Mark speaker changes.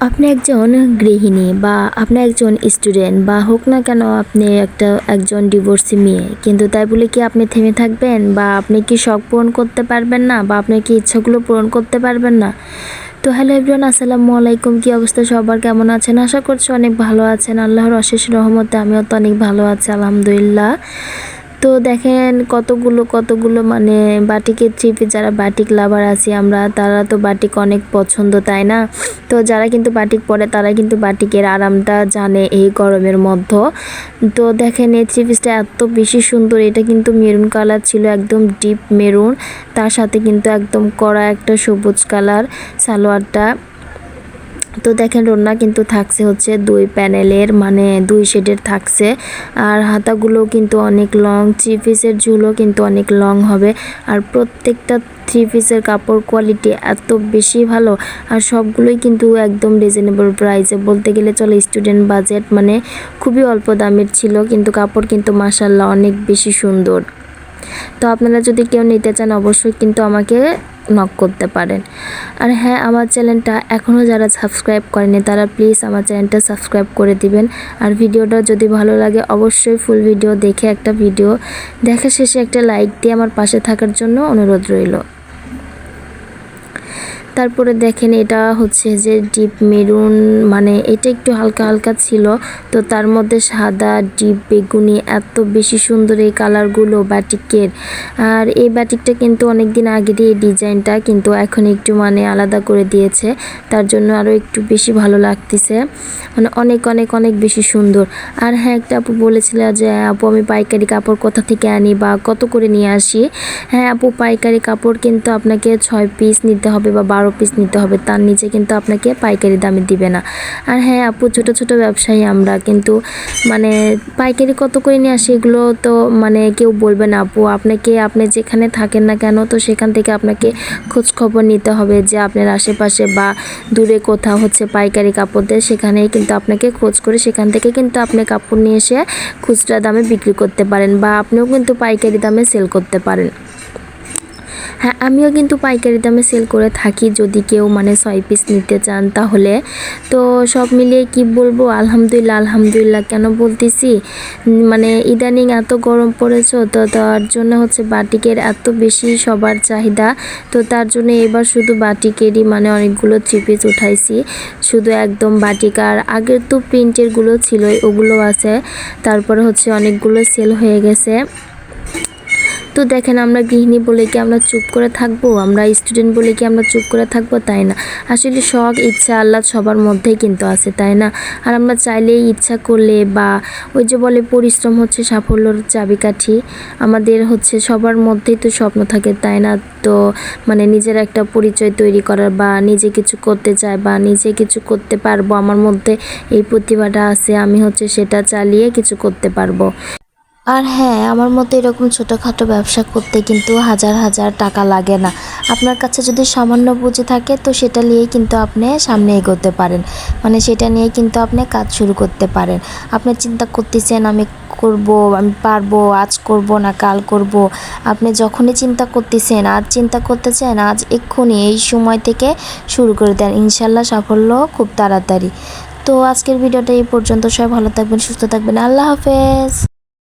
Speaker 1: আপনি একজন গৃহিণী বা আপনি একজন স্টুডেন্ট বা হোক না কেন আপনি একজন ডিভোর্সি মেয়ে, কিন্তু তাই বলে কি আপনি থেমে থাকবেন? বা আপনি কি শখ পূরণ করতে পারবেন না? বা আপনি কি ইচ্ছাগুলো পূরণ করতে পারবেন না? তো হ্যালো এভরিওয়ান, আসসালামু আলাইকুম। কি অবস্থা সবার, কেমন আছেন? আশা করছি অনেক ভালো আছেন। আল্লাহর অশেষ রহমতে আমিও তো অনেক ভালো আছি, আলহামদুলিল্লাহ। তো দেখেন কতগুলো মানে বাটিকের থ্রি-পিস, যারা বাটিক লাভার আছি আমরা, তারা তো বাটিক অনেক পছন্দ, তাই না? তো যারা কিন্তু বাটিক পরে তারা কিন্তু বাটিকের আরামটা জানে এই গরমের মধ্যে। তো দেখেন এই থ্রি-পিসটা এত বেশি সুন্দর। এটা কিন্তু মেরুন কালার ছিল, একদম ডিপ মেরুন, তার সাথে কিন্তু একদম কড়া একটা সবুজ কালার সালোয়ারটা। তো দেখেন ওড়না কিন্তু থাকছে হচ্ছে 2 প্যানেলের, মানে 2 শেডের থাকছে। আর হাতাগুলো কিন্তু অনেক লং, থ্রি পিসের ঝুলও কিন্তু অনেক লং হবে। আর প্রত্যেকটা থ্রি পিসের কাপড় কোয়ালিটি এত বেশি ভালো, আর সবগুলোই কিন্তু একদম রিজনেবল প্রাইসে, বলতে গেলে চলে স্টুডেন্ট বাজেট, মানে খুবই অল্প দামের ছিল, কিন্তু কাপড় কিন্তু মাশাআল্লাহ অনেক বেশি সুন্দর। তো আপনারা যদি কেউ নিতে চান অবশ্যই কিন্তু আমাকে নক করতে পারেন। আর হ্যাঁ, আমার চ্যানেলটা এখনও যারা সাবস্ক্রাইব করেনি তারা প্লিজ আমার চ্যানেলটা সাবস্ক্রাইব করে দিবেন। আর ভিডিওটা যদি ভালো লাগে অবশ্যই ফুল ভিডিও দেখে ভিডিও দেখা শেষে একটা লাইক দিয়ে আমার পাশে থাকার জন্য অনুরোধ রইল। তারপরে দেখেন এটা হচ্ছে যে ডিপ মেরুন, মানে এটা একটু হালকা হালকা ছিল, তো তার মধ্যে সাদা, ডিপ বেগুনি, এত বেশি সুন্দর এই কালারগুলো বাটিকের। আর এই বাটিকটা কিন্তু অনেক দিন আগেরই এই ডিজাইনটা, কিন্তু এখন একটু মানে আলাদা করে দিয়েছে, তার জন্য আরও একটু বেশি ভালো লাগতেছে, মানে অনেক অনেক অনেক বেশি সুন্দর। আর হ্যাঁ, একটা আপু বলেছিল যে আপু আমি পাইকারি কাপড় কোথা থেকে আনি বা কত করে নিয়ে আসি। হ্যাঁ আপু, পাইকারি কাপড় কিন্তু আপনাকে 6 পিস নিতে হবে বা 12 পিস নিতে হবে, তার নিচে কিন্তু আপনাকে পাইকারি দামে দিবে না। আর হ্যাঁ আপু, ছোট ছোট ব্যবসায়ী আমরা, কিন্তু মানে পাইকারি কত করে নিয়ে আসি এগুলো তো মানে কেউ বলবে না আপু। আপনি যেখানে থাকেন না কেন, তো সেখান থেকে আপনাকে খোঁজ খবর নিতে হবে যে আপনার আশেপাশে বা দূরে কোথাও হচ্ছে পাইকারি কাপড় দেয়, সেখানেই কিন্তু আপনাকে খোঁজ করে সেখান থেকে কিন্তু আপনি কাপড় নিয়ে এসে খুচরা দামে বিক্রি করতে পারেন, বা আপনিও কিন্তু পাইকারি দামে সেল করতে পারেন। হ্যাঁ, আমিও কিন্তু পাইকারি দামে সেল করে থাকি, যদি কেউ মানে 6 পিস নিতে চান তাহলে। তো সব মিলিয়ে কি বলবো, আলহামদুলিল্লাহ আলহামদুলিল্লাহ কেন বলতেছি, মানে ইদানিং এত গরম পড়েছে, তো তার জন্য হচ্ছে বাটিকের এত বেশি সবার চাহিদা। তো তার জন্য এবার শুধু বাটিকেরই মানে অনেকগুলো থ্রি পিস উঠাইছি, শুধু একদম বাটিক। আর আগের তো প্রিন্টেরগুলো ছিল, ওগুলো আছে, তারপরে হচ্ছে অনেকগুলো সেল হয়ে গেছে। তো দেখেন, আমরা গৃহিণী বলে কি আমরা চুপ করে থাকবো? আমরা স্টুডেন্ট বলে কি আমরা চুপ করে থাকবো? তাই না। আসলে শখ, ইচ্ছা, আল্লাহ সবার মধ্যেই কিন্তু আছে, তাই না? আর আমরা চাইলেই, ইচ্ছা করলে, বা ওই যে বলে পরিশ্রম হচ্ছে সাফল্যর চাবিকাঠি, আমাদের হচ্ছে সবার মধ্যেই তো স্বপ্ন থাকে, তাই না? তো মানে নিজের একটা পরিচয় তৈরি করার, বা নিজে কিছু করতে চায় বা নিজে কিছু করতে পারবো, আমার মধ্যে এই প্রতিভাটা আছে, আমি হচ্ছে সেটা চালিয়ে কিছু করতে পারবো। আর হ্যাঁ, আমার মতো এরকম ছোটোখাটো ব্যবসা করতে কিন্তু হাজার হাজার টাকা লাগে না। আপনার কাছে যদি সামান্য পুঁজি থাকে, তো সেটা নিয়েই কিন্তু আপনি সামনে এগোতে পারেন, মানে সেটা নিয়ে কিন্তু আপনি কাজ শুরু করতে পারেন। আপনি চিন্তা করতেছেন আমি করব, আমি পারবো, আজ করব না কাল করব। আপনি যখনই চিন্তা করতেছেন, আজ চিন্তা করতেছেন, আজ এক্ষুনি এই সময় থেকে শুরু করে দেন, ইনশাল্লাহ সাফল্য খুব তাড়াতাড়ি। তো আজকের ভিডিওটা এই পর্যন্ত। সবাই ভালো থাকবেন, সুস্থ থাকবেন, আল্লাহ হাফেজ।